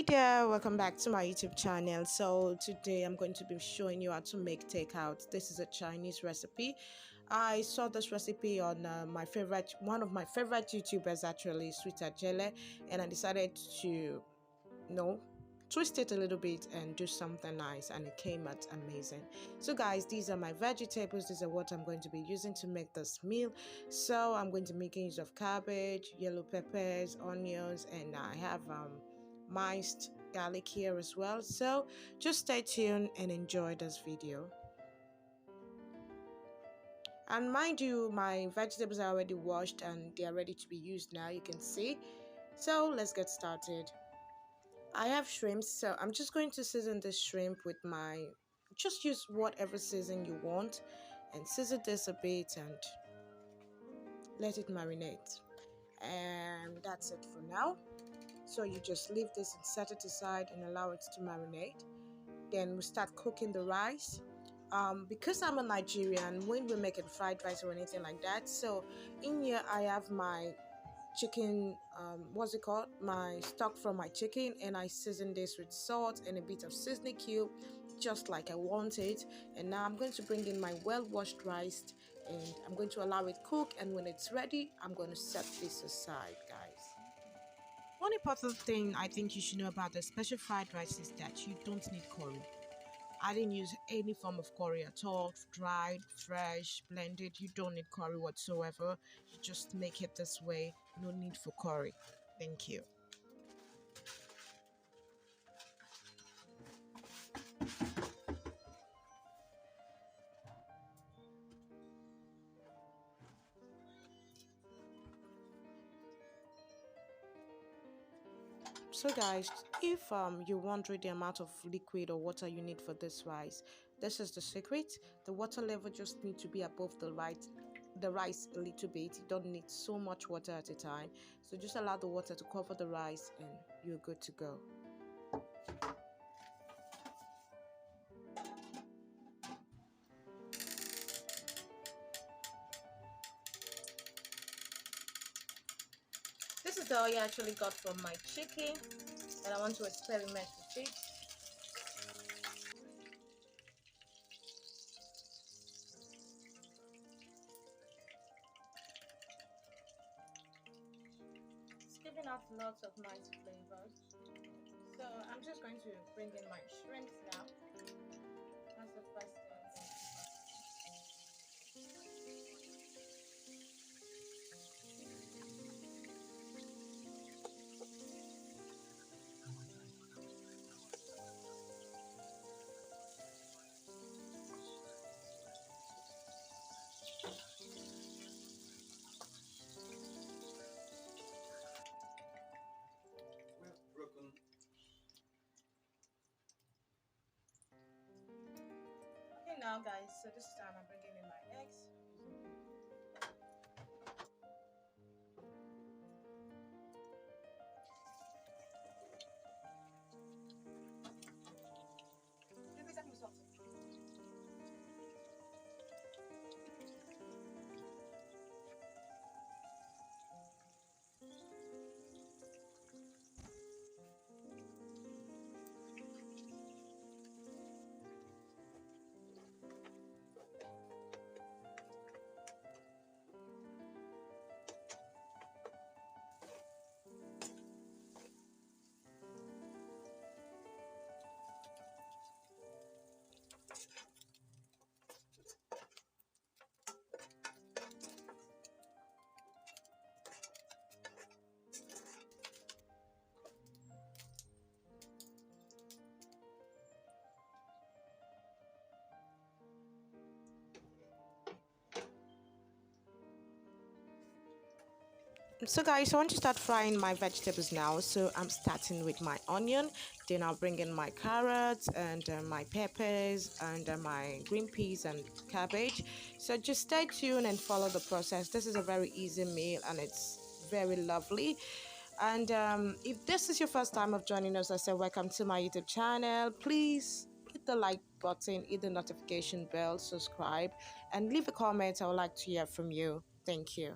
Hey there, welcome back to my YouTube channel. So today I'm going to be showing you how to make takeout. This is a Chinese recipe. I saw this recipe on one of my favorite YouTubers, actually, Sweet Jelly, and I decided to twist it a little bit and do something nice, and it came out amazing. So guys, these are my vegetables. These are what I'm going to be using to make this meal. So I'm going to make use of cabbage, yellow peppers, onions, and I have minced garlic here as well. So just stay tuned and enjoy this video. And mind you, my vegetables are already washed and they are ready to be used now, you can see. So let's get started. I have shrimp, so I'm just going to season this shrimp with just use whatever season you want and season this a bit and let it marinate. And that's it for now. So you just leave this and set it aside and allow it to marinate. Then we start cooking the rice. Because I'm a Nigerian, when we're making fried rice or anything like that, so in here I have my chicken, what's it called, my stock from my chicken, and I season this with salt and a bit of seasoning cube, just like I want it. And now I'm going to bring in my well-washed rice and I'm going to allow it cook, and when it's ready I'm going to set this aside, guys. One important thing I think you should know about the special fried rice is that you don't need curry. I didn't use any form of curry at all, dried, fresh, blended. You don't need curry whatsoever. You just make it this way. No need for curry. Thank you. So guys, if you're wondering the amount of liquid or water you need for this rice, this is the secret. The water level just need to be above the rice a little bit. You don't need so much water at a time, so just allow the water to cover the rice and you're good to go. This is the oil I actually got from my chicken, and I want to experiment with it. It's giving off lots of nice flavors. So I'm just going to bring in my shrimps now. That's the first thing I'm going Okay now guys, so this time I'm bringing in my eggs. So guys, I want to start frying my vegetables now. So I'm starting with my onion, then I'll bring in my carrots and my peppers and my green peas and cabbage. So just stay tuned and follow the process. This is a very easy meal and it's very lovely. And if this is your first time of joining us, I say welcome to my YouTube channel. Please hit the like button, hit the notification bell, subscribe, and leave a comment. I would like to hear from you. Thank you.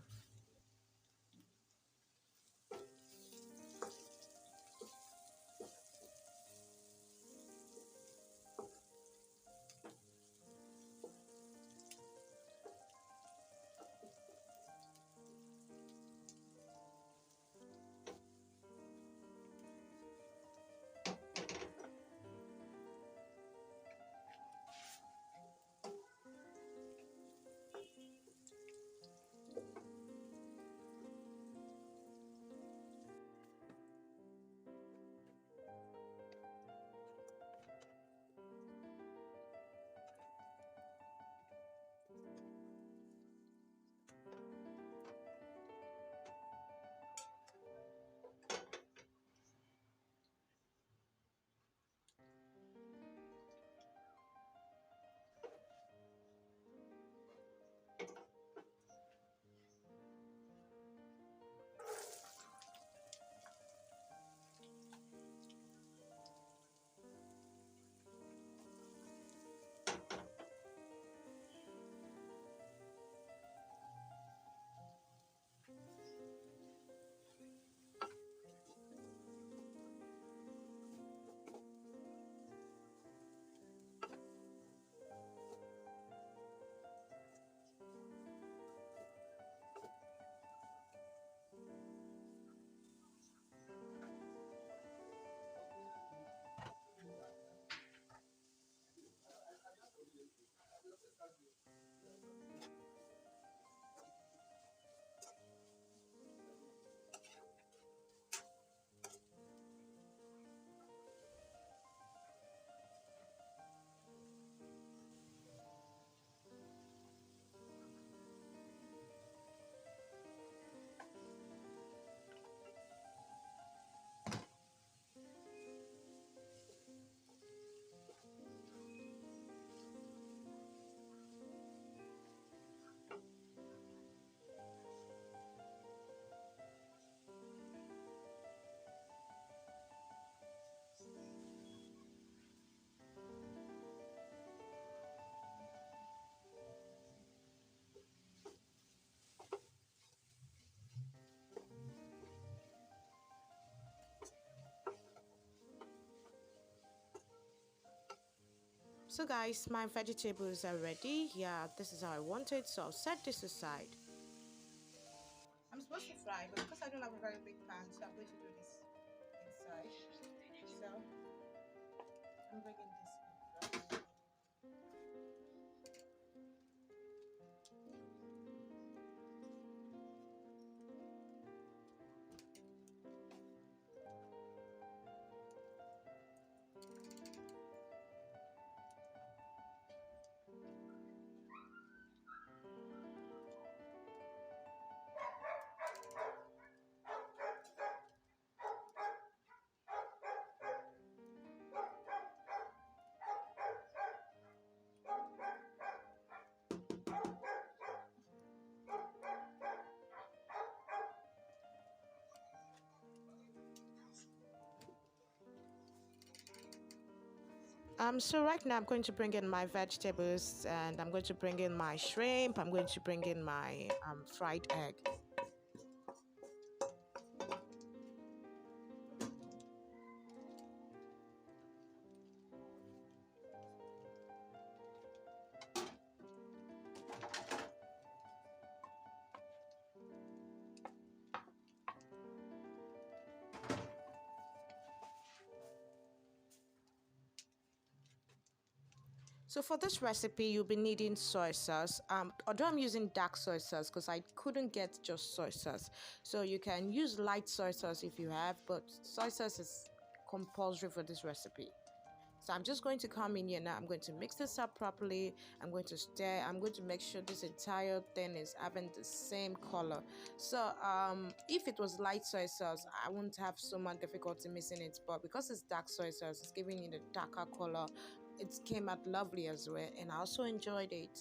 So guys, my vegetables are ready. Yeah, this is how I want it, so I'll set this aside. I'm supposed to fry, but because I don't have a very big pan, so I'm going to do this inside. So I'm bringing this in first. So right now I'm going to bring in my vegetables and I'm going to bring in my shrimp. I'm going to bring in my fried egg. So for this recipe, you'll be needing soy sauce. Although I'm using dark soy sauce because I couldn't get just soy sauce. So you can use light soy sauce if you have, but soy sauce is compulsory for this recipe. So I'm just going to come in here now. I'm going to mix this up properly. I'm going to stir. I'm going to make sure this entire thing is having the same color. So if it was light soy sauce, I wouldn't have so much difficulty mixing it. But because it's dark soy sauce, it's giving it a darker color. It came out lovely as well, and I also enjoyed it.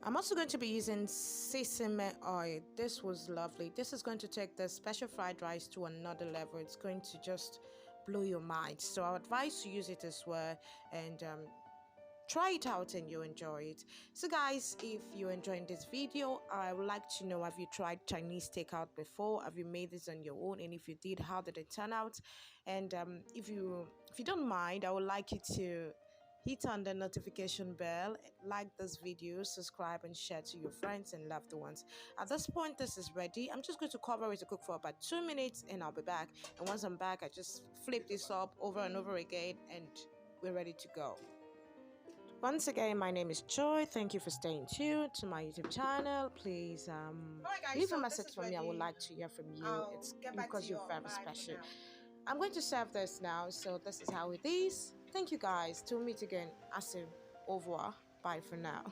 I'm also going to be using sesame oil. This was lovely. This is going to take the special fried rice to another level. It's going to just blow your mind. So I advise you use it as well, and try it out and you'll enjoy it. So guys, if you're enjoying this video, I would like to know, have you tried Chinese takeout before? Have you made this on your own? And if you did, how did it turn out? And if you don't mind, I would like you to hit on the notification bell, like this video, subscribe and share to your friends and loved ones. At this point, this is ready. I'm just going to cover it to cook for about 2 minutes and I'll be back. And once I'm back, I just flip this up over and over again and we're ready to go. Once again, my name is Joy. Thank you for staying tuned to my YouTube channel. Please leave a message for me. I would like to hear from you. It's because you're very special. I'm going to serve this now. So this is how it is. Thank you guys. Till meet again. Au revoir. Bye for now.